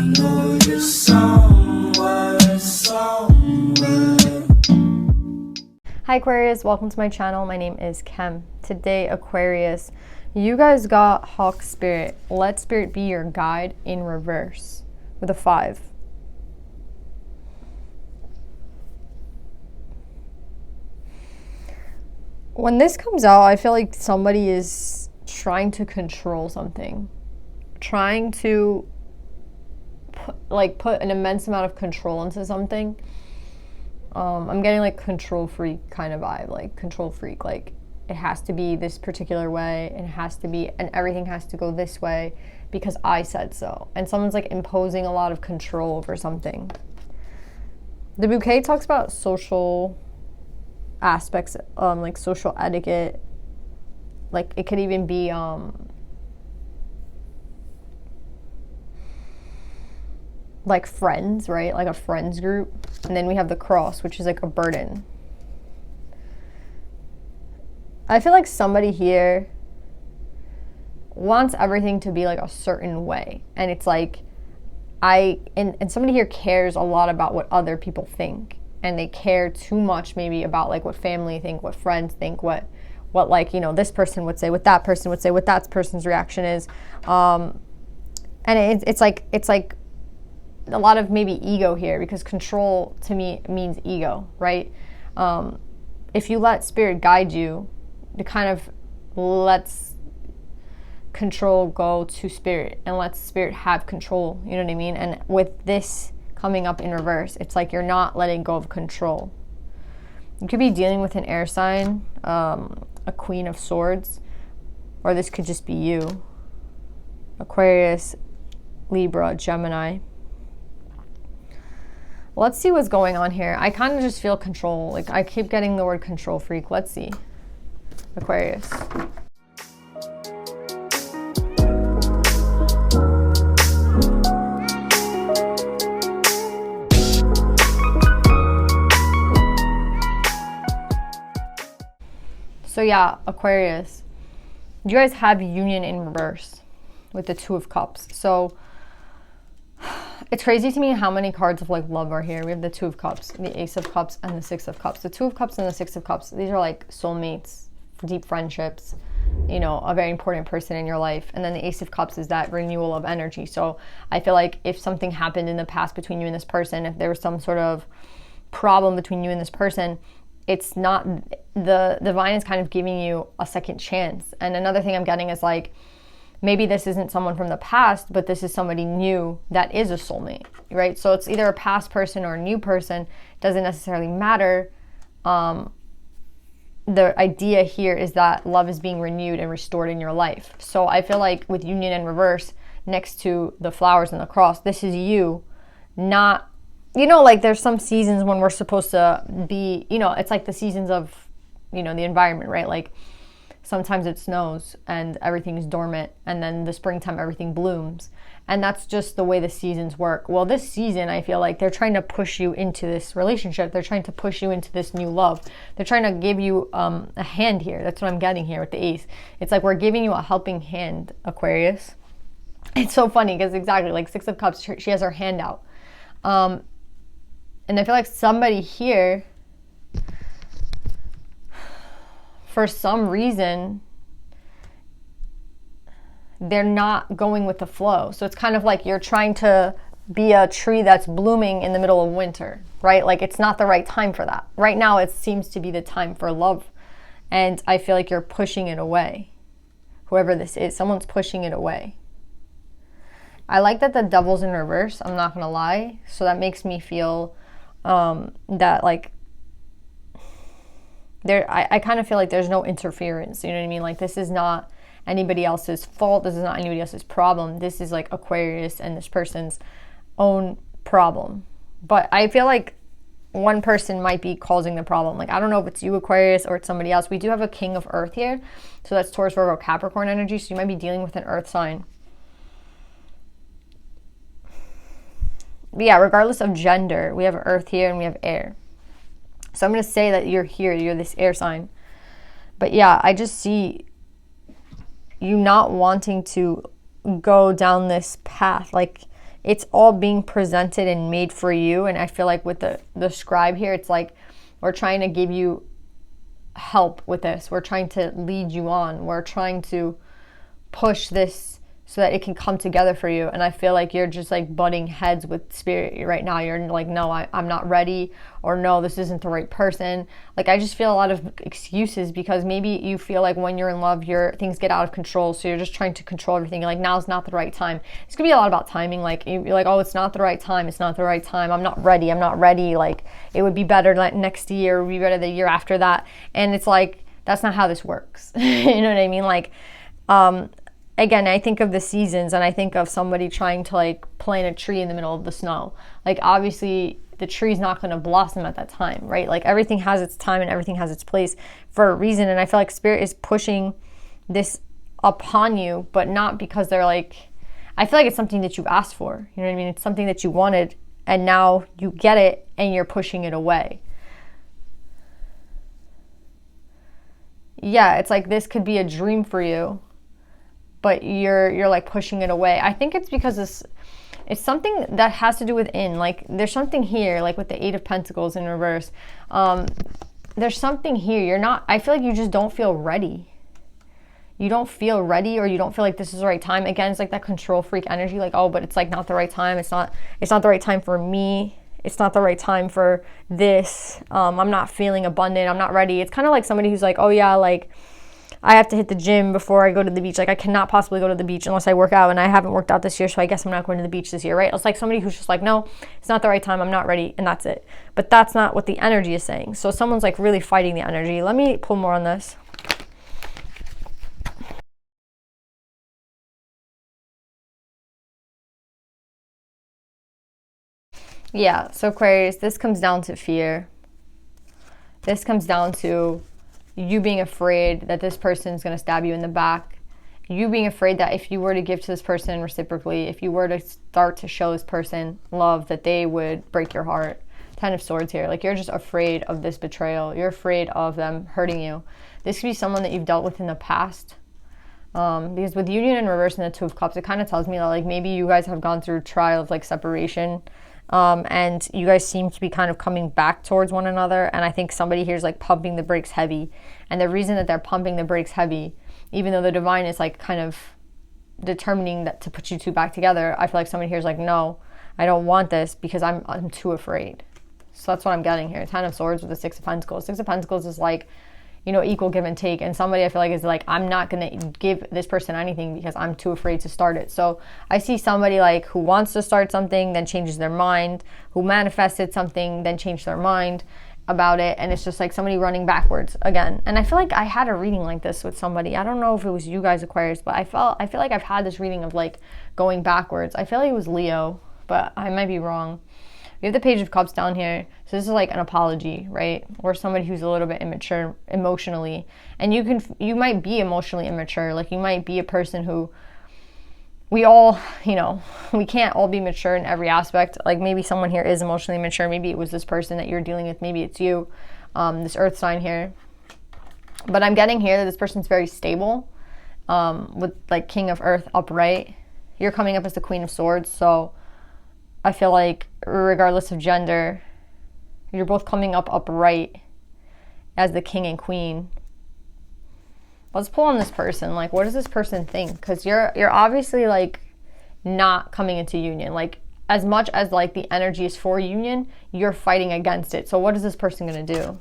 know you're somewhere, somewhere. Hi Aquarius, welcome to my channel. My name is Kem. Today, Aquarius, you guys got Hawk Spirit. Let Spirit be your guide in reverse with a 5. When this comes out, I feel like somebody is trying to control something. Trying to put an immense amount of control into something. I'm getting like control freak kind of vibe, like control freak, like it has to be this particular way and it has to be, and everything has to go this way because I said so. And someone's like imposing a lot of control over something. The bouquet talks about social aspects, like social etiquette. Like it could even be like friends, right? Like a friends group. And then we have the cross, which is like a burden. I feel like somebody here wants everything to be like a certain way. And it's like, and somebody here cares a lot about what other people think. And they care too much maybe about like what family think, what friends think, what like, you know, this person would say, what that person would say, what that person's reaction is. And it's like a lot of maybe ego here, because control to me means ego, right? If you let Spirit guide you, it kind of lets control go to Spirit and lets Spirit have control, you know what I mean? And with this coming up in reverse, it's like you're not letting go of control. You could be dealing with an air sign, a Queen of Swords, or this could just be you. Aquarius, Libra, Gemini. Let's see what's going on here. I kind of just feel control. Like I keep getting the word control freak. Let's see. Aquarius. So yeah, Aquarius, you guys have union in reverse with the 2 of Cups. So it's crazy to me how many cards of like love are here. We have the 2 of Cups, the Ace of Cups, and the 6 of Cups. The 2 of Cups and the 6 of Cups, these are like soulmates, deep friendships, you know, a very important person in your life. And then the Ace of Cups is that renewal of energy. So I feel like if something happened in the past between you and this person, if there was some sort of problem between you and this person, it's not, the divine is kind of giving you a second chance. And another thing I'm getting is like, maybe this isn't someone from the past, but this is somebody new that is a soulmate, right? So it's either a past person or a new person. Doesn't necessarily matter. The idea here is that love is being renewed and restored in your life. So I feel like with union in reverse, next to the flowers and the cross, this is you, not, you know, like there's some seasons when we're supposed to be, you know, it's like the seasons of, you know, the environment, right? Like sometimes it snows and everything is dormant, and then the springtime everything blooms, and that's just the way the seasons work. Well, this season I feel like they're trying to push you into this relationship. They're trying to push you into this new love. They're trying to give you a hand here. That's what I'm getting here with the Ace. It's like we're giving you a helping hand, Aquarius. It's so funny because exactly like 6 of Cups, she has her hand out, and I feel like somebody here, for some reason, they're not going with the flow. So it's kind of like you're trying to be a tree that's blooming in the middle of winter, right? Like it's not the right time for that. Right now it seems to be the time for love. And I feel like you're pushing it away. Whoever this is, someone's pushing it away. I like that the Devil's in reverse, I'm not gonna lie. So that makes me feel that like, I kind of feel like there's no interference, you know what I mean? Like this is not anybody else's fault. This is not anybody else's problem. This is like Aquarius and this person's own problem. But I feel like one person might be causing the problem. Like I don't know if it's you, Aquarius, or it's somebody else. We do have a King of Earth here. So that's Taurus, Virgo, Capricorn energy. So you might be dealing with an earth sign. But yeah, regardless of gender, we have earth here and we have air. So I'm going to say that you're here, you're this air sign. But yeah, I just see you not wanting to go down this path. Like it's all being presented and made for you. And I feel like with the scribe here, it's like we're trying to give you help with this. We're trying to lead you on. We're trying to push this so that it can come together for you. And I feel like you're just like butting heads with spirit right now. You're like, no, I'm not ready, or no, this isn't the right person. Like, I just feel a lot of excuses because maybe you feel like when you're in love, things get out of control. So you're just trying to control everything. You're like, now's not the right time. It's gonna be a lot about timing. Like, you're like, oh, it's not the right time. It's not the right time. I'm not ready. Like, it would be better like next year, it would be better the year after that. And it's like, that's not how this works. You know what I mean? Like, again, I think of the seasons and I think of somebody trying to like plant a tree in the middle of the snow. Like, obviously the tree's not going to blossom at that time, right? Like, everything has its time and everything has its place for a reason. And I feel like spirit is pushing this upon you, but not because they're like, I feel like it's something that you asked for. You know what I mean? It's something that you wanted and now you get it and you're pushing it away. Yeah, it's like this could be a dream for you, but you're like pushing it away. I think it's because it's something that has to do with like there's something here, like with the 8 of Pentacles in reverse. There's something here. I feel like you just don't feel ready. You don't feel ready, or you don't feel like this is the right time. Again, it's like that control freak energy, like, oh, but it's like not the right time. It's not the right time for me. It's not the right time for this. I'm not feeling abundant. I'm not ready. It's kind of like somebody who's like, oh yeah, like, I have to hit the gym before I go to the beach. Like, I cannot possibly go to the beach unless I work out, and I haven't worked out this year, so I guess I'm not going to the beach this year, right? It's like somebody who's just like, no, it's not the right time. I'm not ready, and that's it. But that's not what the energy is saying. So someone's like really fighting the energy. Let me pull more on this. Yeah, so Aquarius, this comes down to fear. This comes down to you being afraid that this person is going to stab you in the back. You being afraid that if you were to give to this person reciprocally, if you were to start to show this person love, that they would break your heart. 10 of Swords here. Like, you're just afraid of this betrayal. You're afraid of them hurting you. This could be someone that you've dealt with in the past. Because with Union in reverse and the 2 of Cups, it kind of tells me that like maybe you guys have gone through trial of like separation. And you guys seem to be kind of coming back towards one another. And I think somebody here is like pumping the brakes heavy. And the reason that they're pumping the brakes heavy, even though the divine is like kind of determining that to put you two back together, I feel like somebody here is like, no, I don't want this because I'm too afraid. So that's what I'm getting here. 10 of Swords with the 6 of Pentacles. 6 of Pentacles is like, you know, equal give and take. And somebody I feel like is like, I'm not going to give this person anything because I'm too afraid to start it. So I see somebody like who wants to start something, then changes their mind, who manifested something, then changed their mind about it. And it's just like somebody running backwards again. And I feel like I had a reading like this with somebody. I don't know if it was you guys, Aquarius, but I feel like I've had this reading of like going backwards. I feel like it was Leo, but I might be wrong. We have the Page of Cups down here. So this is like an apology, right? Or somebody who's a little bit immature emotionally. And you might be emotionally immature. Like, you might be a person who we all, you know, we can't all be mature in every aspect. Like, maybe someone here is emotionally mature. Maybe it was this person that you're dealing with. Maybe it's you, this earth sign here. But I'm getting here that this person's very stable, with like King of Earth upright. You're coming up as the Queen of Swords. So I feel like regardless of gender, you're both coming up upright as the king and queen. Let's pull on this person. Like, what does this person think? Because you're obviously like not coming into union. Like, as much as like the energy is for union, you're fighting against it. So what is this person going to do?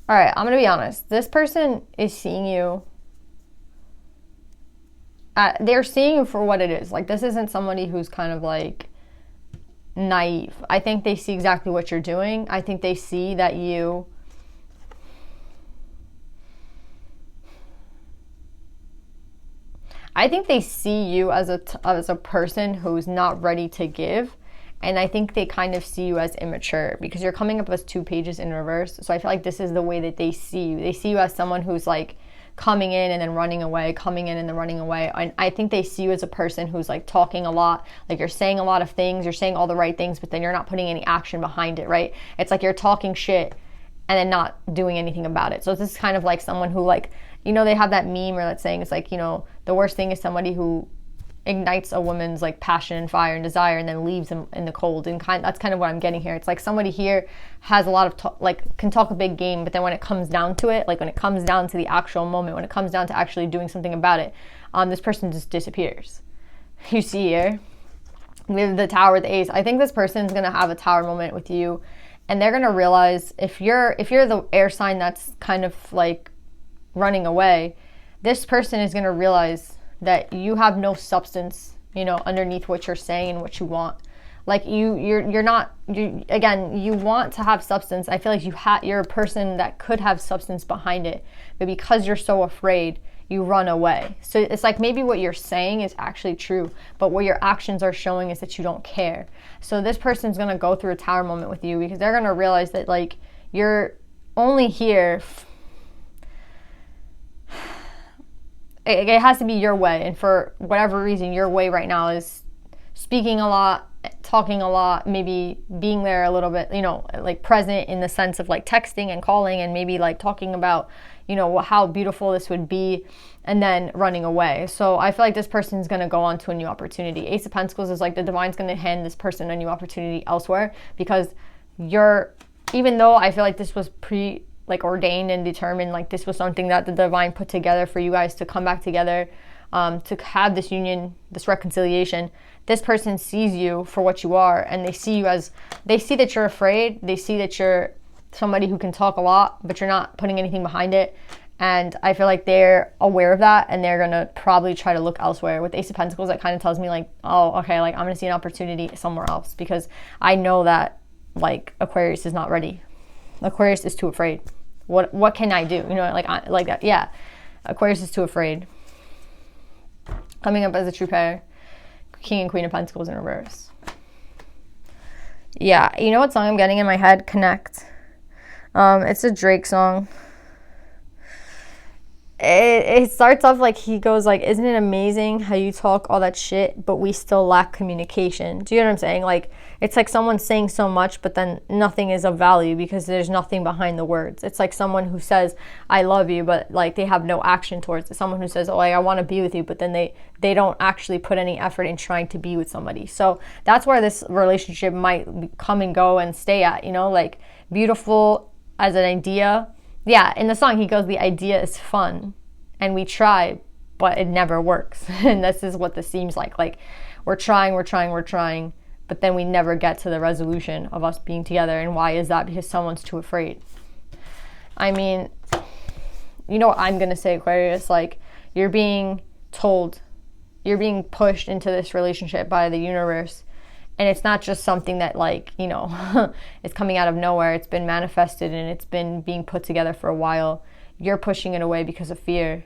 All right, I'm going to be honest. This person is seeing you. They're seeing you for what it is. Like, this isn't somebody who's kind of like naive. I think they see exactly what you're doing. I think they see that you see you as a person who's not ready to give. And I think they kind of see you as immature because you're coming up as 2 pages in reverse. So I feel like this is the way that they see you. They see you as someone who's like coming in and then running away, coming in and then running away. And I think they see you as a person who's like talking a lot, like you're saying a lot of things, you're saying all the right things, but then you're not putting any action behind it, right? It's like you're talking shit and then not doing anything about it. So this is kind of like someone who like you know, they have that meme or that saying, it's like, you know, the worst thing is somebody who ignites a woman's like passion and fire and desire and then leaves them in the cold. And that's kind of what I'm getting here. It's like somebody here has a lot of can talk a big game, but then when it comes down to it, like when it comes down to the actual moment, when it comes down to actually doing something about it, this person just disappears. You see here with the Tower, the Ace, I think this person's gonna have a Tower moment with you, and they're gonna realize if you're the air sign that's kind of like running away, this person is gonna realize that you have no substance, you know, underneath what you're saying and what you want. Like you're not, again, you want to have substance. I feel like you're a person that could have substance behind it, but because you're so afraid, you run away. So it's like maybe what you're saying is actually true, but what your actions are showing is that you don't care. So this person's gonna go through a Tower moment with you because they're gonna realize that like you're only here. It has to be your way, and for whatever reason, your way right now is speaking a lot, talking a lot, maybe being there a little bit, you know, like present in the sense of like texting and calling and maybe like talking about, you know, how beautiful this would be, and then running away. So I feel like this person's going to go on to a new opportunity. Ace of Pentacles is like the divine's going to hand this person a new opportunity elsewhere, because even though I feel like this was ordained and determined, like this was something that the divine put together for you guys to come back together, to have this union, this reconciliation. This person sees you for what you are, and they see that you're afraid. They see that you're somebody who can talk a lot, but you're not putting anything behind it. And I feel like they're aware of that, and they're gonna probably try to look elsewhere. With Ace of Pentacles, that kind of tells me like, oh, okay, like I'm gonna see an opportunity somewhere else, because I know that like Aquarius is not ready. Aquarius is too afraid. What can I do? You know, like that. Yeah, Aquarius is too afraid. Coming up as a true pair, King and Queen of Pentacles in reverse. Yeah, you know what song I'm getting in my head? Connect. It's a Drake song. It starts off like he goes like, isn't it amazing how you talk all that shit, but we still lack communication? Do you know what I'm saying? Like, it's like someone saying so much, but then nothing is of value because there's nothing behind the words. It's like someone who says, I love you, but like they have no action towards it. Someone who says, oh, I want to be with you, but then they don't actually put any effort in trying to be with somebody. So that's where this relationship might come and go and stay at, you know, like beautiful as an idea. Yeah, in the song he goes, the idea is fun and we try, but it never works. And this is what this seems like. Like we're trying, but then we never get to the resolution of us being together. And why is that? Because someone's too afraid. I mean, you know what I'm going to say, Aquarius? Like, you're being told, you're being pushed into this relationship by the universe. And it's not just something that, like, you know, it's coming out of nowhere. It's been manifested and it's been being put together for a while. You're pushing it away because of fear.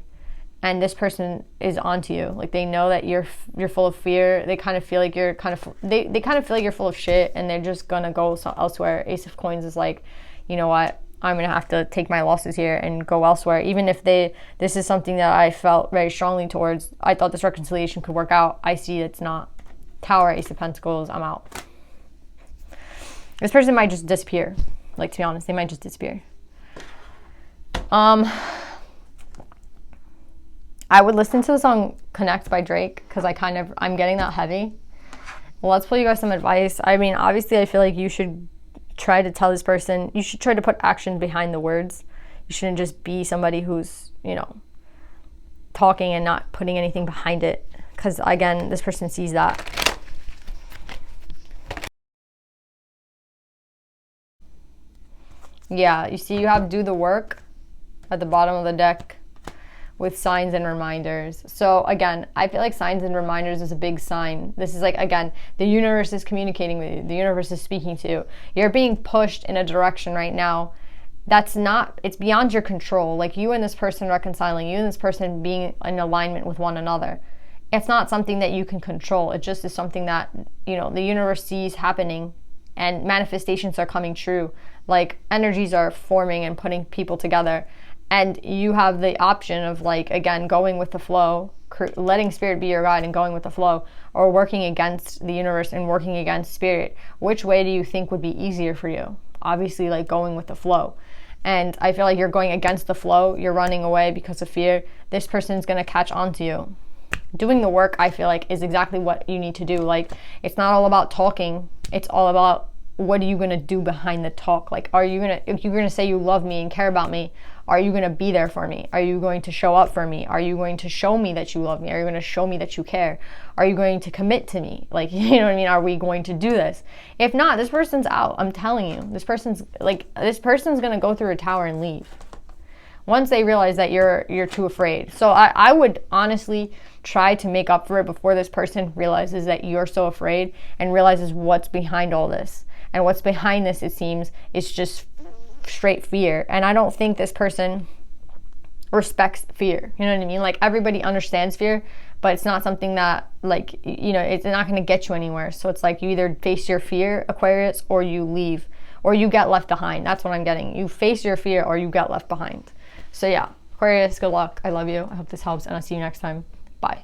And this person is onto you. Like, they know that you're full of fear. They kind of feel like you're they kind of feel like you're full of shit, and they're just going to go elsewhere. Ace of Coins is like, you know what? I'm going to have to take my losses here and go elsewhere. Even if this is something that I felt very strongly towards. I thought this reconciliation could work out. I see it's not. Tower, Ace of Pentacles, I'm out. This person might just disappear. Like, to be honest, they might just disappear. I would listen to the song Connect by Drake, because I'm getting that heavy. Well, let's pull you guys some advice. I mean, obviously, I feel like you should try to tell this person, you should try to put action behind the words. You shouldn't just be somebody who's, you know, talking and not putting anything behind it. Because, again, this person sees that. Yeah, you see, you have do the work at the bottom of the deck with signs and reminders. So again, I feel like signs and reminders is a big sign. This is like, again, the universe is communicating with you. The universe is speaking to you. You're being pushed in a direction right now it's beyond your control. Like, you and this person reconciling, you and this person being in alignment with one another. It's not something that you can control. It just is something that, you know, the universe sees happening, and manifestations are coming true. Like, energies are forming and putting people together, and you have the option of, like, again, going with the flow, letting spirit be your guide and going with the flow, or working against the universe and working against spirit. Which way do you think would be easier for you? Obviously, like, going with the flow. and I feel like you're going against the flow, you're running away because of fear, this person's going to catch on to you. Doing the work, I feel like, is exactly what you need to do. Like, it's not all about talking. It's all about what are you going to do behind the talk. Like, if you're going to say you love me and care about me, are you going to be there for me? Are you going to show up for me? Are you going to show me that you love me? Are you going to show me that you care? Are you going to commit to me? Like, you know what I mean? Are we going to do this? If not, this person's out. I'm telling you, this person's going to go through a tower and leave once they realize that you're too afraid. So I would honestly try to make up for it before this person realizes that you're so afraid and realizes what's behind all this. And what's behind this, it seems, is just straight fear. And I don't think this person respects fear. You know what I mean? Like, everybody understands fear, but it's not something that, like, you know, it's not going to get you anywhere. So it's like you either face your fear, Aquarius, or you leave, or you get left behind. That's what I'm getting. You face your fear or you get left behind. So yeah, Aquarius, good luck. I love you. I hope this helps, and I'll see you next time. Bye.